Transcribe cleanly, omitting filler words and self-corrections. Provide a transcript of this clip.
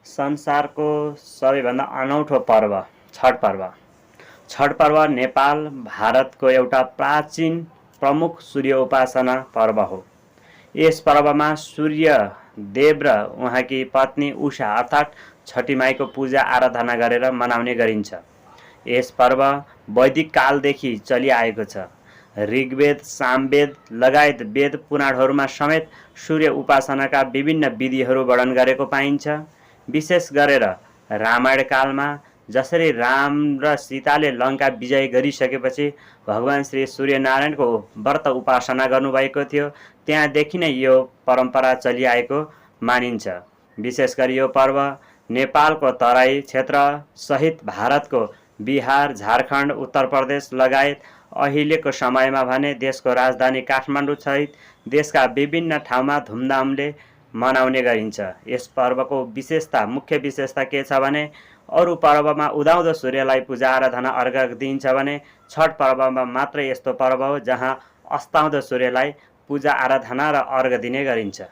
संसारको सबैभन्दा अनौठो पर्व छठ पर्व। छठ पर्व नेपाल भारतको एउटा प्राचीन प्रमुख सूर्य उपासना पर्व हो। यस पर्वमा सूर्य देव र उहाँकी पत्नी उषा अर्थात् छठी माईको पूजा आराधना गरेर मनाउने गरिन्छ। यस पर्व वैदिक कालदेखि चलिआएको छ। ऋग्वेद, सामवेद लगायत वेद पुराणहरूमा समेत सूर्य उपासनाका विभिन्न विधिहरू वर्णन गरेको पाइन्छ। विशेष गरेर रामायण कालमा जसरी राम र सीताले लङ्का विजय गरिसकेपछि भगवान श्री सूर्यनारायणको व्रत उपासना गर्नुभएको थियो, त्यहाँदेखि नै यो परम्परा चलिआएको मानिन्छ। विशेष गरी यो पर्व नेपालको तराई क्षेत्र सहित भारतको बिहार, झारखण्ड, उत्तर प्रदेश लगायत अहिलेको समयमा भने देशको राजधानी काठमाडौँ सहित देशका विभिन्न ठाउँमा धुमधामले मनाउने गरिन्छ। यस पर्वको मुख्य विशेषता के छ भने अरू पर्वमा उदाउँदो सूर्यलाई पूजा आराधना अर्घ दिइन्छ भने छठ पर्वमा मात्र यस्तो पर्व हो जहाँ अस्ताउँदो सूर्यलाई पूजा आराधना र अर्घ दिने गरिन्छ।